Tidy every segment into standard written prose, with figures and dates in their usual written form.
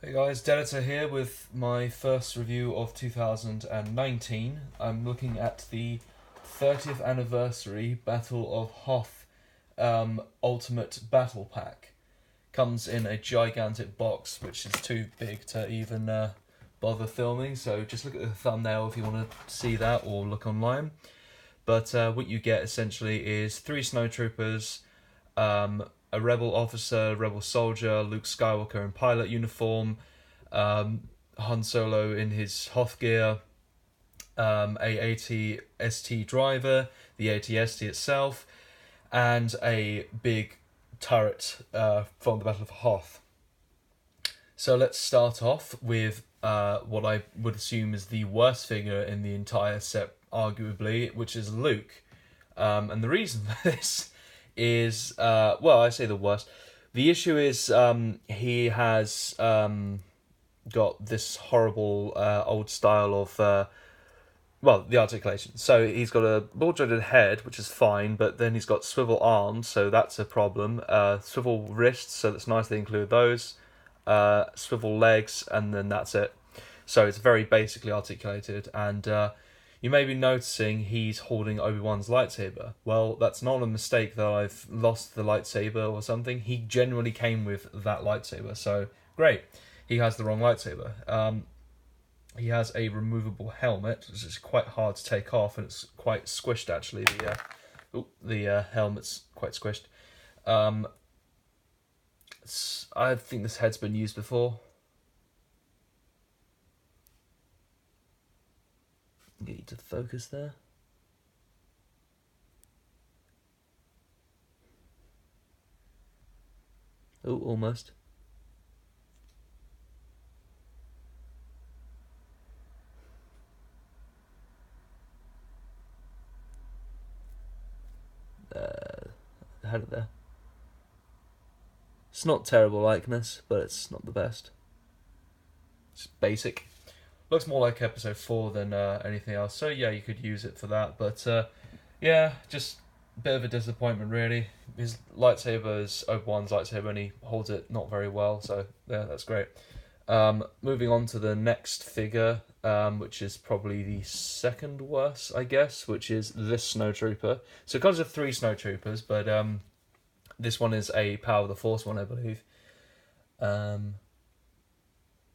Hey guys, Dennis here with my first review of 2019. I'm looking at the 30th anniversary Battle of Hoth Ultimate Battle Pack. Comes in a gigantic box, which is too big to even bother filming, so just look at the thumbnail if you want to see that or look online. But what you get essentially is 3 snowtroopers, a rebel officer, rebel soldier, Luke Skywalker in pilot uniform, Han Solo in his Hoth gear, a AT-ST driver, the AT-ST itself, and a big turret from the Battle of Hoth. So let's start off with what I would assume is the worst figure in the entire set, arguably, which is Luke. And the reason for this is, I say the worst. The issue is he has got this horrible old style of, the articulation. So he's got a ball-jointed head, which is fine, but then he's got swivel arms, so that's a problem. Swivel wrists, so that's nice they include those. Swivel legs, and then that's it. So it's very basically articulated, and you may be noticing he's holding Obi-Wan's lightsaber. Well, that's not a mistake that I've lost the lightsaber or something. He genuinely came with that lightsaber, so great. He has the wrong lightsaber. He has a removable helmet, which is quite hard to take off, and it's quite squished actually. The helmet's quite squished. I think this head's been used before. Get you to focus there. Oh, almost. Had it there. It's not terrible likeness, but it's not the best. It's basic. Looks more like episode 4 than anything else. So yeah, you could use it for that. But just a bit of a disappointment really. His lightsaber is Obi-Wan's lightsaber and he holds it not very well. So yeah, that's great. Moving on to the next figure, which is probably the second worst, I guess, which is this snowtrooper. So it comes with 3 snowtroopers, but this one is a Power of the Force one, I believe.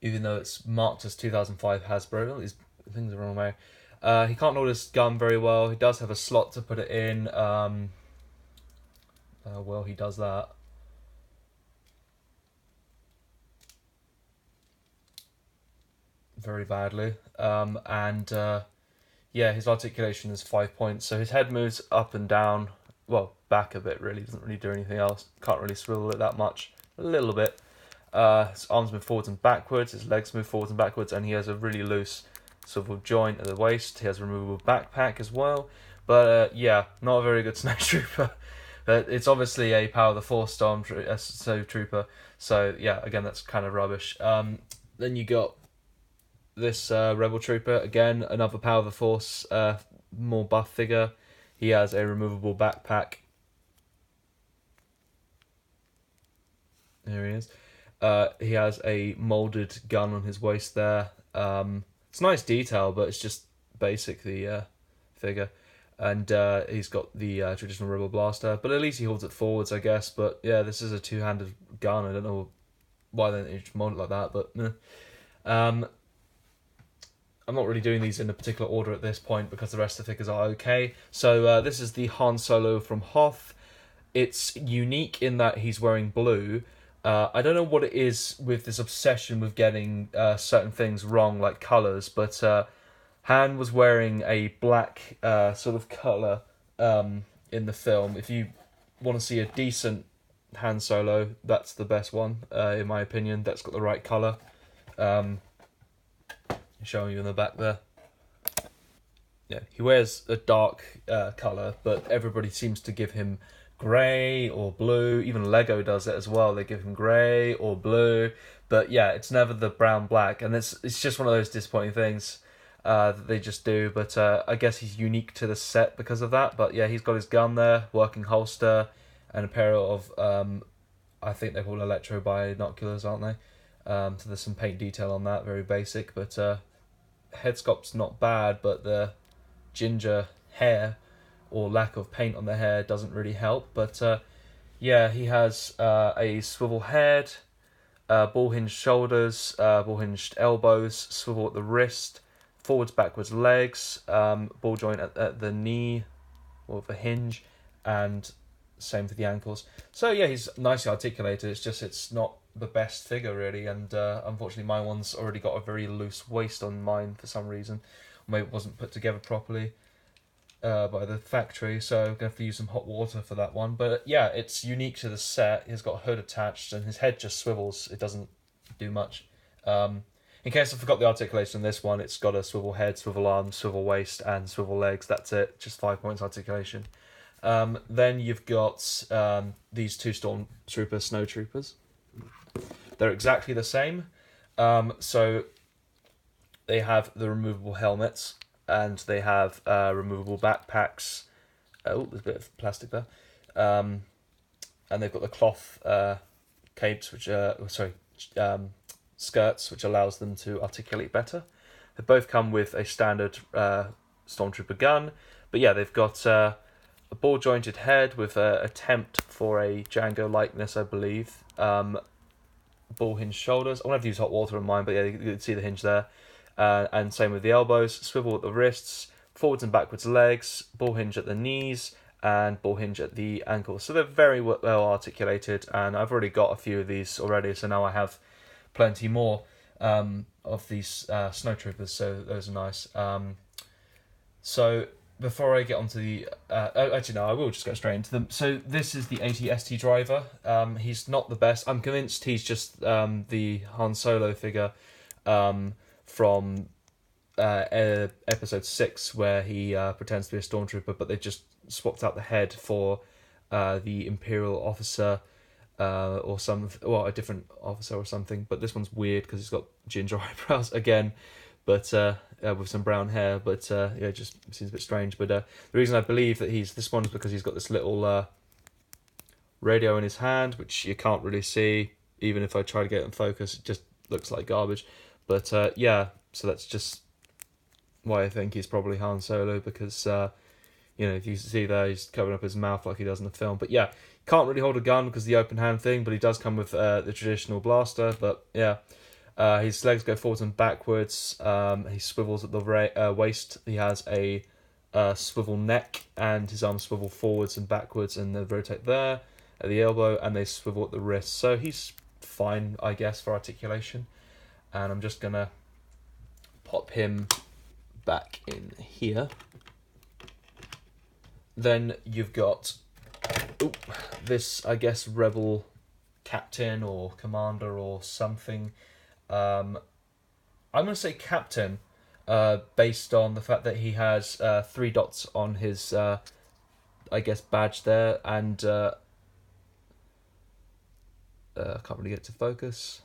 Even though it's marked as 2005 Hasbro, these things are the wrong way. He can't hold his gun very well. He does have a slot to put it in. He does that. Very badly. His articulation is 5 points. So his head moves up and down. Well, back a bit really. Doesn't really do anything else. Can't really swivel it that much. A little bit. His arms move forwards and backwards. His legs move forwards and backwards. And he has a really loose swivel joint at the waist. He has a removable backpack as well. But not a very good snowtrooper. But it's obviously a Power of the Force snowtrooper. So yeah, again, that's kind of rubbish. Then you got this Rebel Trooper, again, another Power of the Force, more buff figure. He has a removable backpack. There he is. He has a moulded gun on his waist there. It's nice detail, but it's just basic, the figure. And he's got the traditional Rebel blaster, but at least he holds it forwards, I guess. But yeah, this is a two-handed gun. I don't know why they didn't mold it like that, but I'm not really doing these in a particular order at this point because the rest of the figures are okay. So this is the Han Solo from Hoth. It's unique in that he's wearing blue. I don't know what it is with this obsession with getting certain things wrong, like colours, but Han was wearing a black sort of colour in the film. If you want to see a decent Han Solo, that's the best one, in my opinion. That's got the right colour. Showing you in the back there. Yeah, he wears a dark colour, but everybody seems to give him grey or blue. Even Lego does it as well. They give him grey or blue. But yeah, it's never the brown black. And it's just one of those disappointing things that they just do. But I guess he's unique to the set because of that. But yeah, he's got his gun there, working holster, and a pair of, I think they're called electro binoculars, aren't they? So there's some paint detail on that, very basic, but head sculpt's not bad, but the ginger hair or lack of paint on the hair doesn't really help. But yeah, he has a swivel head, ball hinged shoulders, ball hinged elbows, swivel at the wrist, forwards backwards legs, ball joint at the knee or the hinge, and same for the ankles. So yeah, he's nicely articulated. It's just it's not the best figure really, and unfortunately my one's already got a very loose waist on mine for some reason. Maybe it wasn't put together properly by the factory, so I'm going to have to use some hot water for that one. But yeah, it's unique to the set. He's got a hood attached and his head just swivels. It doesn't do much. In case I forgot the articulation on this one, it's got a swivel head, swivel arms, swivel waist, and swivel legs. That's it, just 5 points articulation. Then you've got these two Stormtrooper Snow Troopers. They're exactly the same. So they have the removable helmets, and they have removable backpacks. Oh, there's a bit of plastic there. And they've got the cloth capes, which skirts, which allows them to articulate better. They both come with a standard Stormtrooper gun, but yeah, they've got a ball jointed head with an attempt for a Django likeness, I believe. Ball hinge shoulders. I won't have to use hot water on mine, but yeah, you can see the hinge there. And same with the elbows, swivel at the wrists, forwards and backwards legs, ball hinge at the knees, and ball hinge at the ankles. So they're very well articulated, and I've already got a few of these already, so now I have plenty more of these snowtroopers, so those are nice. So before I get onto the... actually, no, I will just go straight into them. So this is the AT-ST driver. He's not the best. I'm convinced he's just the Han Solo figure from episode 6, where he pretends to be a stormtrooper, but they just swapped out the head for the Imperial officer or a different officer or something. But this one's weird because he's got ginger eyebrows again, but with some brown hair. But yeah, it just seems a bit strange. But the reason I believe that he's this one is because he's got this little radio in his hand, which you can't really see. Even if I try to get it in focus, it just looks like garbage. But yeah, so that's just why I think he's probably Han Solo, because if you see there, he's covering up his mouth like he does in the film. But yeah, can't really hold a gun because of the open hand thing, but he does come with the traditional blaster. But yeah, his legs go forwards and backwards. He swivels at the waist. He has a swivel neck, and his arms swivel forwards and backwards, and they rotate there at the elbow, and they swivel at the wrist. So he's fine, I guess, for articulation. And I'm just gonna pop him back in here. Then you've got this, I guess, rebel captain or commander or something. I'm going to say captain, based on the fact that he has 3 dots on his, I guess, badge there, and I can't really get it to focus.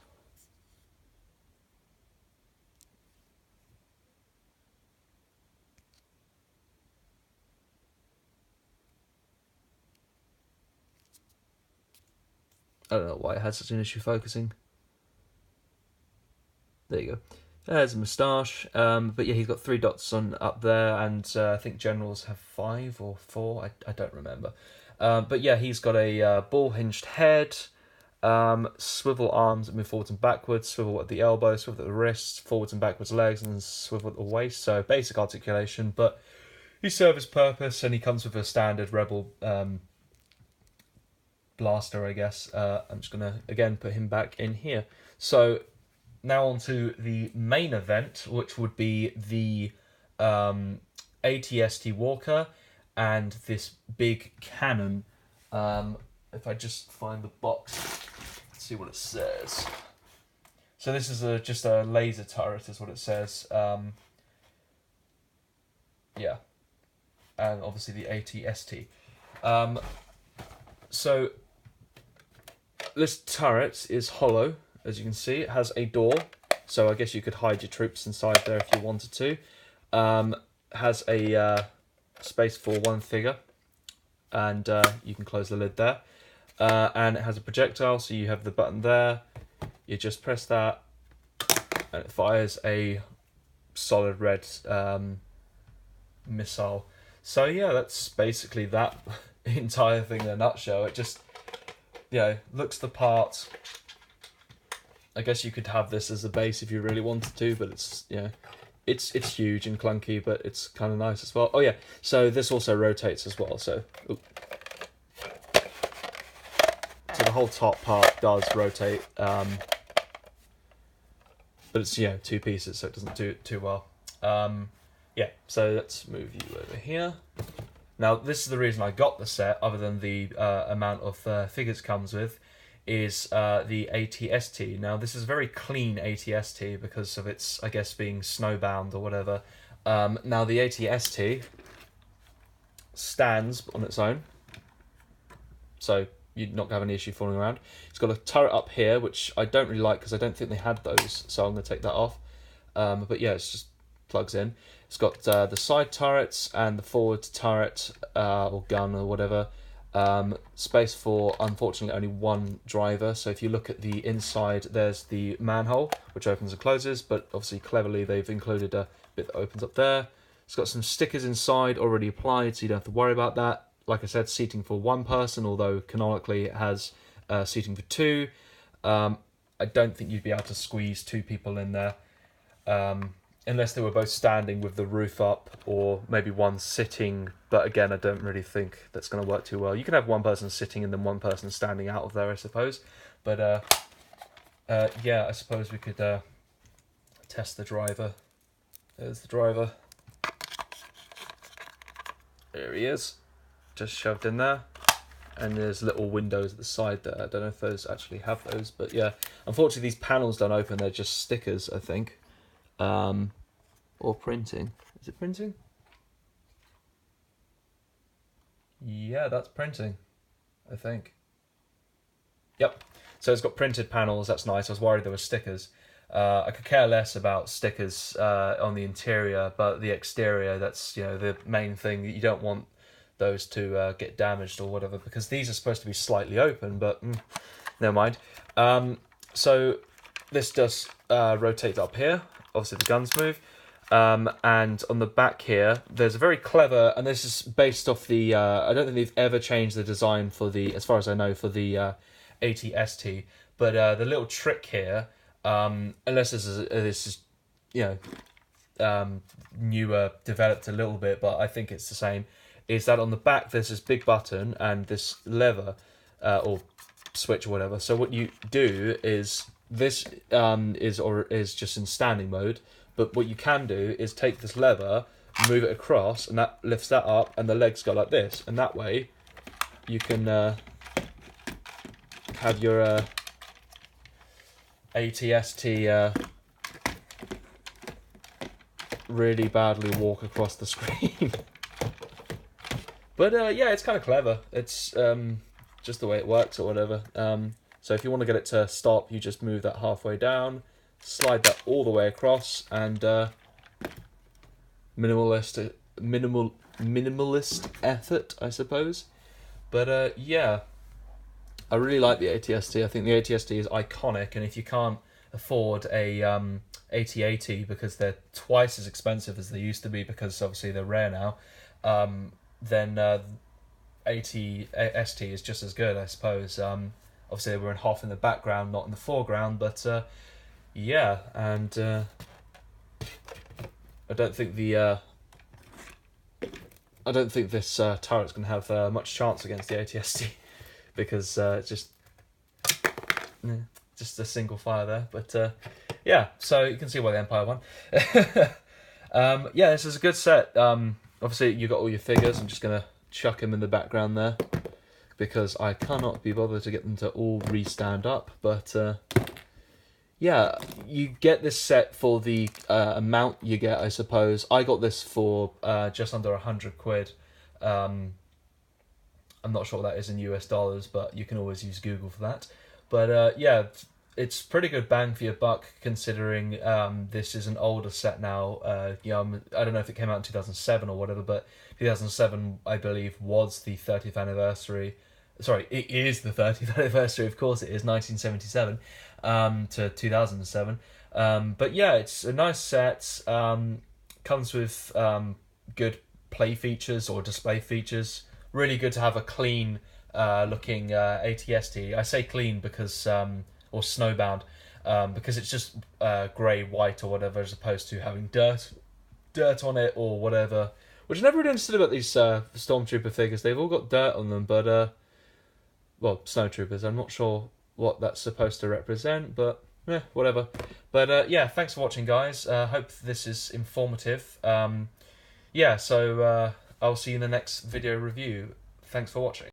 I don't know why it had such an issue focusing. There you go. There's a moustache. But yeah, he's got 3 dots on up there, and I think generals have 5 or 4. I don't remember. But yeah, he's got a ball hinged head, swivel arms that move forwards and backwards, swivel at the elbow, swivel at the wrists, forwards and backwards legs, and swivel at the waist. So basic articulation, but he serves his purpose, and he comes with a standard rebel blaster, I guess. I'm just gonna again put him back in here. So now on to the main event, which would be the AT-ST Walker and this big cannon. If I just find the box, let's see what it says. So this is just a laser turret, is what it says. Yeah, and obviously the AT-ST. So this turret is hollow, as you can see. It has a door, so I guess you could hide your troops inside there if you wanted to. Has a space for 1 figure, and you can close the lid there. And it has a projectile, so you have the button there. You just press that, and it fires a solid red missile. So yeah, that's basically that entire thing in a nutshell. It just, looks the part. I guess you could have this as a base if you really wanted to, but it's it's huge and clunky, but it's kind of nice as well. Oh yeah, so this also rotates as well. So the whole top part does rotate, but it's two pieces, so it doesn't do it too well. So let's move you over here. Now this is the reason I got the set, other than the amount of figures it comes with, is the ATST. Now this is a very clean ATST because of its, I guess, being snowbound or whatever. Now the ATST stands on its own, so you're not going to have any issue falling around. It's got a turret up here, which I don't really like because I don't think they had those, so I'm going to take that off. But yeah, it's just plugs in. It's got the side turrets and the forward turret or gun or whatever. Space for, unfortunately, only one driver. So if you look at the inside, there's the manhole, which opens and closes, but obviously cleverly they've included a bit that opens up there. It's got some stickers inside already applied, so you don't have to worry about that. Like I said, seating for one person, although canonically it has seating for two. I don't think you'd be able to squeeze two people in there, unless they were both standing with the roof up, or maybe one sitting. But again, I don't really think that's going to work too well. You can have one person sitting and then one person standing out of there, I suppose. But I suppose we could test the driver. There's the driver. There he is, just shoved in there. And there's little windows at the side there. I don't know if those actually have those, but yeah. Unfortunately, these panels don't open. They're just stickers, I think. Or printing. Is it printing? Yeah, that's printing, I think. Yep. So it's got printed panels. That's nice. I was worried there were stickers. I could care less about stickers on the interior, but the exterior, that's the main thing. You don't want those to get damaged or whatever, because these are supposed to be slightly open, but never mind. So this does rotate up here. Obviously the guns move. And on the back here, there's a very clever, and this is based off the, I don't think they've ever changed the design for the, as far as I know, for the ATST, but the little trick here, unless this is newer, developed a little bit, but I think it's the same, is that on the back there's this big button and this lever, or switch or whatever. So what you do is, this is just in standing mode, but what you can do is take this lever, move it across, and that lifts that up, and the legs go like this, and that way you can have your ATST really badly walk across the screen. But it's kind of clever. It's just the way it works or whatever. So if you want to get it to stop, you just move that halfway down, slide that all the way across, and minimalist effort, I suppose. But I really like the ATST. I think the ATST is iconic, and if you can't afford a AT-AT because they're twice as expensive as they used to be, because obviously they're rare now, then AT-ST is just as good, I suppose. Obviously we're in Hoth in the background, not in the foreground, but and I don't think this turret's going to have much chance against the ATST, because it's just a single fire there. But so you can see why the Empire won. This is a good set. Obviously you got all your figures. I'm just going to chuck them in the background there, because I cannot be bothered to get them to all re-stand up. But you get this set for the amount you get, I suppose. I got this for just under £100. I'm not sure what that is in US dollars, but you can always use Google for that. But it's pretty good bang for your buck, considering this is an older set now. I don't know if it came out in 2007 or whatever, but 2007, I believe, was the 30th anniversary. Sorry, it is the 30th anniversary, of course it is, 1977. to 2007. But yeah, it's a nice set. Comes with good play features or display features. Really good to have a clean looking ATST. I say clean because or snowbound because it's just grey, white, or whatever, as opposed to having dirt on it or whatever. Which I never really understood about these Stormtrooper figures. They've all got dirt on them, but well, snowtroopers. I'm not sure what that's supposed to represent, but whatever. But yeah, thanks for watching, guys. Hope this is informative. Yeah, so I'll see you in the next video review. Thanks for watching.